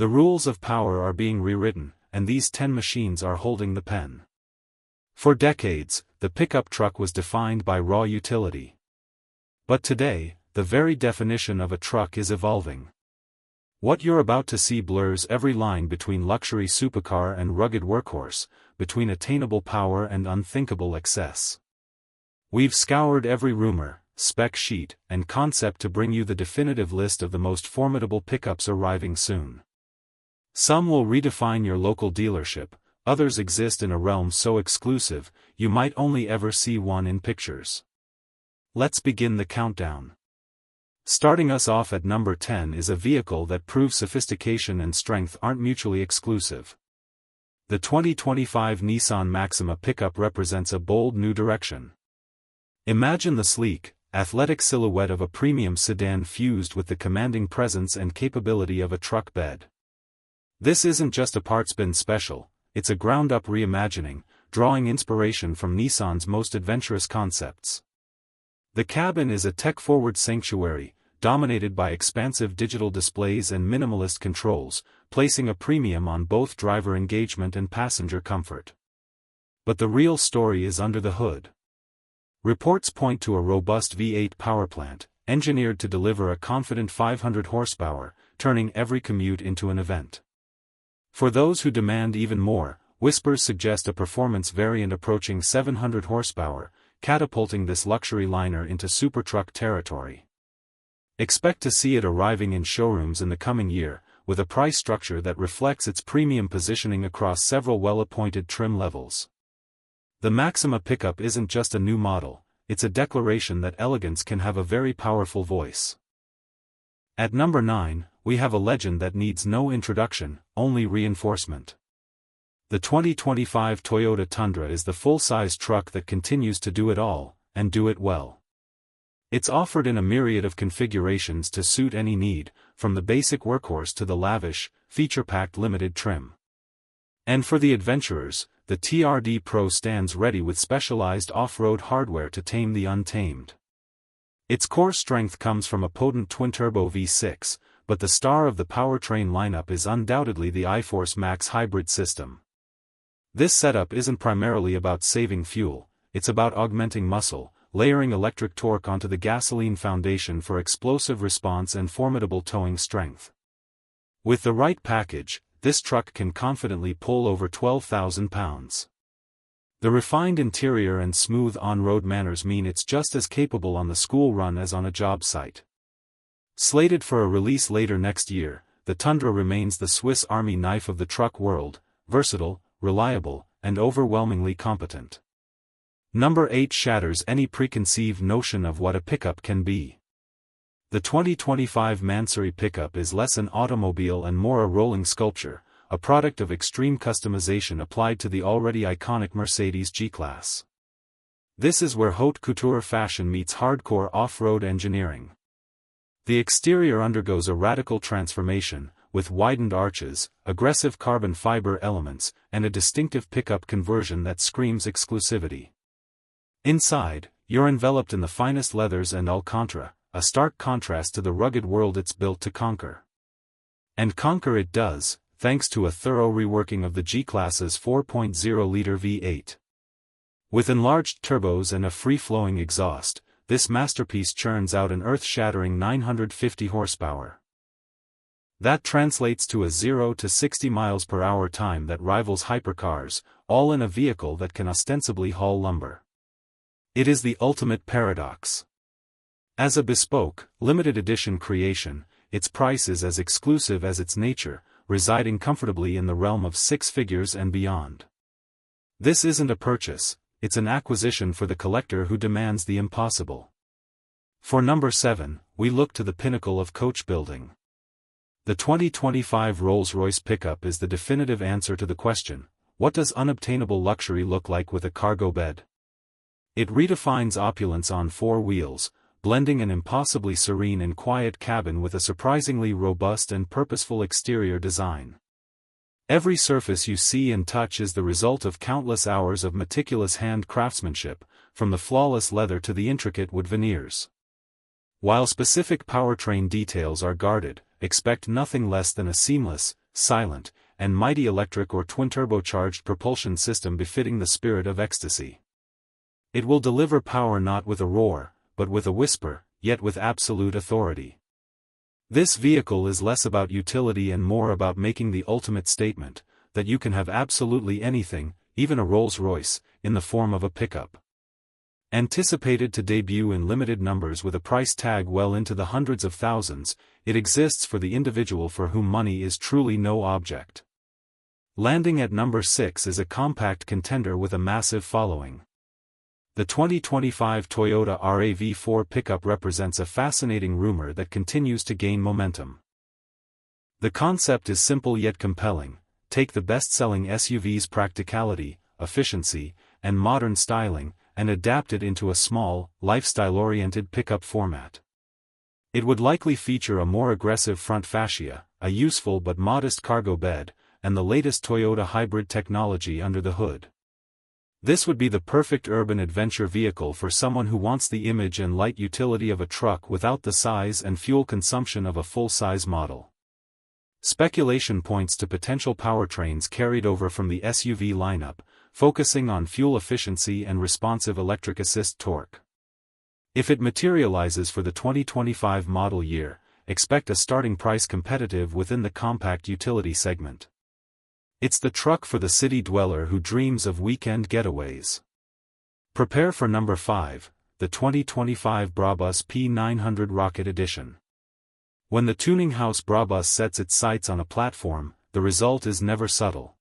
The rules of power are being rewritten, and these 10 machines are holding the pen. For decades, the pickup truck was defined by raw utility. But today, the very definition of a truck is evolving. What you're about to see blurs every line between luxury supercar and rugged workhorse, between attainable power and unthinkable excess. We've scoured every rumor, spec sheet, and concept to bring you the definitive list of the most formidable pickups arriving soon. Some will redefine your local dealership, others exist in a realm so exclusive, you might only ever see one in pictures. Let's begin the countdown. Starting us off at number 10 is a vehicle that proves sophistication and strength aren't mutually exclusive. The 2025 Nissan Maxima pickup represents a bold new direction. Imagine the sleek, athletic silhouette of a premium sedan fused with the commanding presence and capability of a truck bed. This isn't just a parts bin special, it's a ground-up reimagining, drawing inspiration from Nissan's most adventurous concepts. The cabin is a tech-forward sanctuary, dominated by expansive digital displays and minimalist controls, placing a premium on both driver engagement and passenger comfort. But the real story is under the hood. Reports point to a robust V8 powerplant, engineered to deliver a confident 500 horsepower, turning every commute into an event. For those who demand even more, whispers suggest a performance variant approaching 700 horsepower, catapulting this luxury liner into supertruck territory. Expect to see it arriving in showrooms in the coming year, with a price structure that reflects its premium positioning across several well-appointed trim levels. The Maxima pickup isn't just a new model, it's a declaration that elegance can have a very powerful voice. At number 9, we have a legend that needs no introduction, only reinforcement. The 2025 Toyota Tundra is the full-size truck that continues to do it all, and do it well. It's offered in a myriad of configurations to suit any need, from the basic workhorse to the lavish, feature-packed limited trim. And for the adventurers, the TRD Pro stands ready with specialized off-road hardware to tame the untamed. Its core strength comes from a potent twin-turbo V6, but the star of the powertrain lineup is undoubtedly the iForce Max hybrid system. This setup isn't primarily about saving fuel, it's about augmenting muscle, layering electric torque onto the gasoline foundation for explosive response and formidable towing strength. With the right package, this truck can confidently pull over 12,000 pounds. The refined interior and smooth on-road manners mean it's just as capable on the school run as on a job site. Slated for a release later next year, the Tundra remains the Swiss Army knife of the truck world, versatile, reliable, and overwhelmingly competent. Number 8 shatters any preconceived notion of what a pickup can be. The 2025 Mansory pickup is less an automobile and more a rolling sculpture, a product of extreme customization applied to the already iconic Mercedes G-Class. This is where haute couture fashion meets hardcore off-road engineering. The exterior undergoes a radical transformation, with widened arches, aggressive carbon fiber elements, and a distinctive pickup conversion that screams exclusivity. Inside, you're enveloped in the finest leathers and Alcantara, a stark contrast to the rugged world it's built to conquer. And conquer it does, thanks to a thorough reworking of the G-Class's 4.0-liter V8. With enlarged turbos and a free-flowing exhaust, this masterpiece churns out an earth-shattering 950 horsepower. That translates to a 0 to 60 miles per hour time that rivals hypercars, all in a vehicle that can ostensibly haul lumber. It is the ultimate paradox. As a bespoke, limited edition creation, its price is as exclusive as its nature, residing comfortably in the realm of six figures and beyond. This isn't a purchase, it's an acquisition for the collector who demands the impossible. For number 7, we look to the pinnacle of coach building. The 2025 Rolls-Royce pickup is the definitive answer to the question, what does unobtainable luxury look like with a cargo bed? It redefines opulence on four wheels, blending an impossibly serene and quiet cabin with a surprisingly robust and purposeful exterior design. Every surface you see and touch is the result of countless hours of meticulous hand craftsmanship, from the flawless leather to the intricate wood veneers. While specific powertrain details are guarded, expect nothing less than a seamless, silent, and mighty electric or twin-turbocharged propulsion system befitting the spirit of ecstasy. It will deliver power not with a roar, but with a whisper, yet with absolute authority. This vehicle is less about utility and more about making the ultimate statement, that you can have absolutely anything, even a Rolls-Royce, in the form of a pickup. Anticipated to debut in limited numbers with a price tag well into the hundreds of thousands, it exists for the individual for whom money is truly no object. Landing at number 6 is a compact contender with a massive following. The 2025 Toyota RAV4 pickup represents a fascinating rumor that continues to gain momentum. The concept is simple yet compelling. Take the best-selling SUV's practicality, efficiency, and modern styling, and adapt it into a small, lifestyle-oriented pickup format. It would likely feature a more aggressive front fascia, a useful but modest cargo bed, and the latest Toyota hybrid technology under the hood. This would be the perfect urban adventure vehicle for someone who wants the image and light utility of a truck without the size and fuel consumption of a full-size model. Speculation points to potential powertrains carried over from the SUV lineup, focusing on fuel efficiency and responsive electric assist torque. If it materializes for the 2025 model year, expect a starting price competitive within the compact utility segment. It's the truck for the city dweller who dreams of weekend getaways. Prepare for number 5, the 2025 Brabus P900 Rocket Edition. When the tuning house Brabus sets its sights on a platform, the result is never subtle.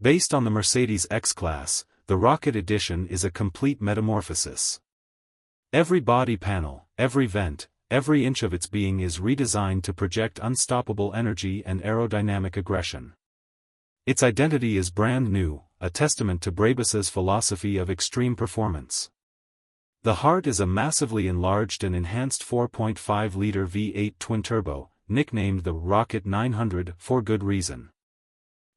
Based on the Mercedes X-Class, the Rocket Edition is a complete metamorphosis. Every body panel, every vent, every inch of its being is redesigned to project unstoppable energy and aerodynamic aggression. Its identity is brand new, a testament to Brabus's philosophy of extreme performance. The heart is a massively enlarged and enhanced 4.5-liter V8 twin-turbo, nicknamed the Rocket 900 for good reason.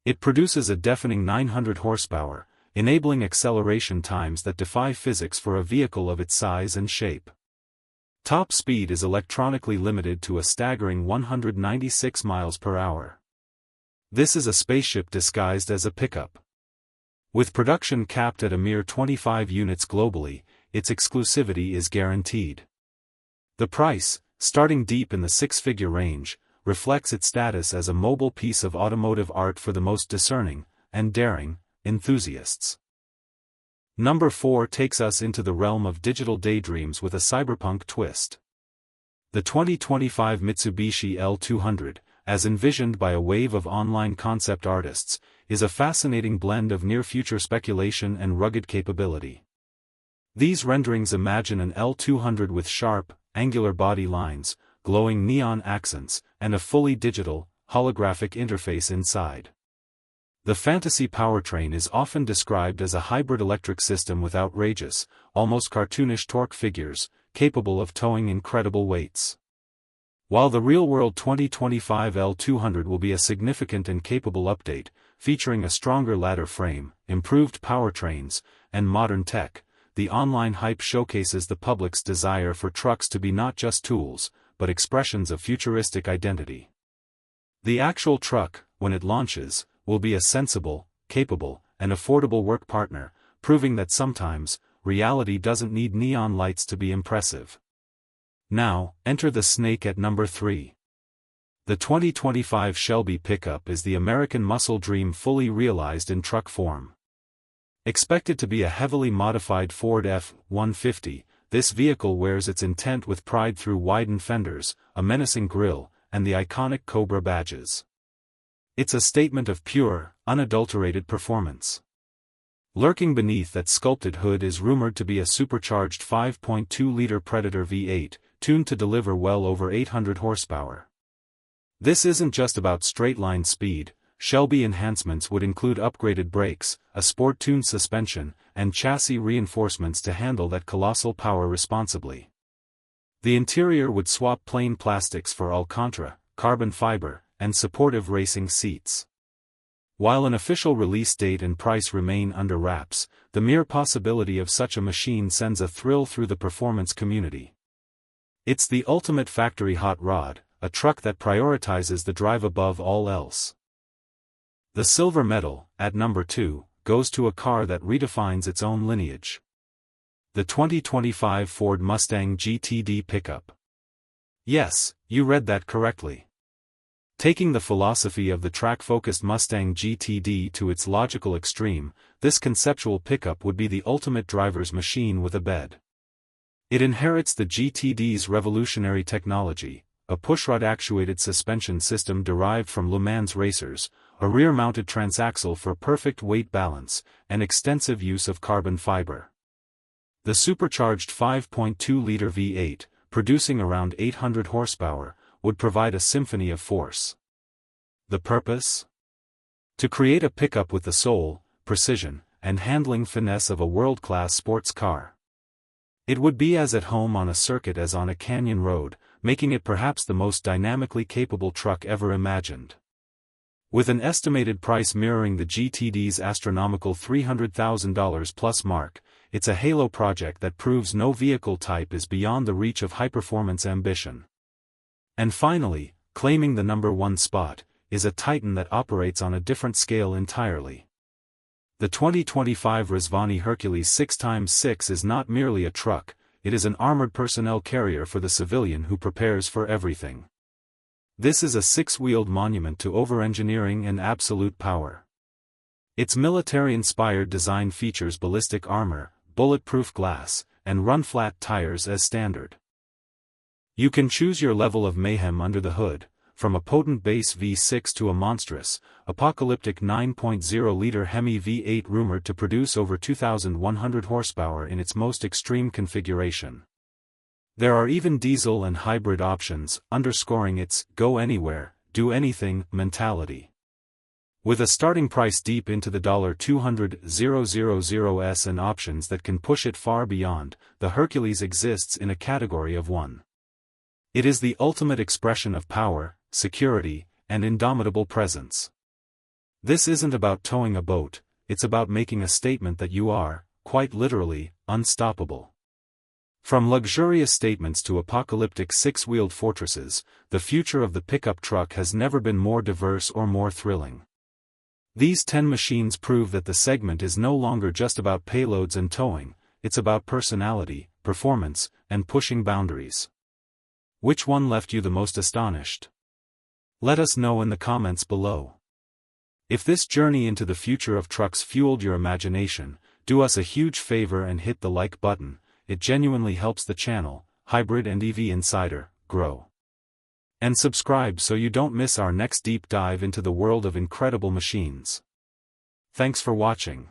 It produces a deafening 900 horsepower, enabling acceleration times that defy physics for a vehicle of its size and shape. Top speed is electronically limited to a staggering 196 miles per hour. This is a spaceship disguised as a pickup. With production capped at a mere 25 units globally, its exclusivity is guaranteed. The price, starting deep in the six-figure range, reflects its status as a mobile piece of automotive art for the most discerning and daring enthusiasts. Number 4 takes us into the realm of digital daydreams with a cyberpunk twist. The 2025 Mitsubishi L200, as envisioned by a wave of online concept artists, is a fascinating blend of near-future speculation and rugged capability. These renderings imagine an L200 with sharp, angular body lines, glowing neon accents, and a fully digital, holographic interface inside. The fantasy powertrain is often described as a hybrid electric system with outrageous, almost cartoonish torque figures, capable of towing incredible weights. While the real-world 2025 L200 will be a significant and capable update, featuring a stronger ladder frame, improved powertrains, and modern tech, the online hype showcases the public's desire for trucks to be not just tools, but expressions of futuristic identity. The actual truck, when it launches, will be a sensible, capable, and affordable work partner, proving that sometimes, reality doesn't need neon lights to be impressive. Now, enter the snake at number 3. The 2025 Shelby pickup is the American muscle dream fully realized in truck form. Expected to be a heavily modified Ford F-150, this vehicle wears its intent with pride through widened fenders, a menacing grille, and the iconic Cobra badges. It's a statement of pure, unadulterated performance. Lurking beneath that sculpted hood is rumored to be a supercharged 5.2-liter Predator V8, tuned to deliver well over 800 horsepower. This isn't just about straight-line speed. Shelby enhancements would include upgraded brakes, a sport-tuned suspension, and chassis reinforcements to handle that colossal power responsibly. The interior would swap plain plastics for Alcantara, carbon fiber, and supportive racing seats. While an official release date and price remain under wraps, the mere possibility of such a machine sends a thrill through the performance community. It's the ultimate factory hot rod, a truck that prioritizes the drive above all else. The silver medal, at number 2, goes to a car that redefines its own lineage. The 2025 Ford Mustang GTD pickup. Yes, you read that correctly. Taking the philosophy of the track-focused Mustang GTD to its logical extreme, this conceptual pickup would be the ultimate driver's machine with a bed. It inherits the GTD's revolutionary technology, a pushrod-actuated suspension system derived from Le Mans racers, a rear-mounted transaxle for perfect weight balance, and extensive use of carbon fiber. The supercharged 5.2-liter V8, producing around 800 horsepower, would provide a symphony of force. The purpose? To create a pickup with the soul, precision, and handling finesse of a world-class sports car. It would be as at home on a circuit as on a canyon road, making it perhaps the most dynamically capable truck ever imagined. With an estimated price mirroring the GTD's astronomical $300,000 plus mark, it's a halo project that proves no vehicle type is beyond the reach of high-performance ambition. And finally, claiming the number 1 spot, is a titan that operates on a different scale entirely. The 2025 Rizvani Hercules 6x6 is not merely a truck, it is an armored personnel carrier for the civilian who prepares for everything. This is a 6-wheeled monument to over-engineering and absolute power. Its military-inspired design features ballistic armor, bulletproof glass, and run-flat tires as standard. You can choose your level of mayhem under the hood, from a potent base V6 to a monstrous, apocalyptic 9.0-liter Hemi V8 rumored to produce over 2,100 horsepower in its most extreme configuration. There are even diesel and hybrid options, underscoring its go anywhere, do anything mentality. With a starting price deep into the $200,000s and options that can push it far beyond, the Hercules exists in a category of one. It is the ultimate expression of power, security, and indomitable presence. This isn't about towing a boat, it's about making a statement that you are, quite literally, unstoppable. From luxurious statements to apocalyptic 6-wheeled fortresses, the future of the pickup truck has never been more diverse or more thrilling. These 10 machines prove that the segment is no longer just about payloads and towing, it's about personality, performance, and pushing boundaries. Which one left you the most astonished? Let us know in the comments below. If this journey into the future of trucks fueled your imagination, do us a huge favor and hit the like button, it genuinely helps the channel, Hybrid and EV Insider, grow. And subscribe so you don't miss our next deep dive into the world of incredible machines. Thanks for watching.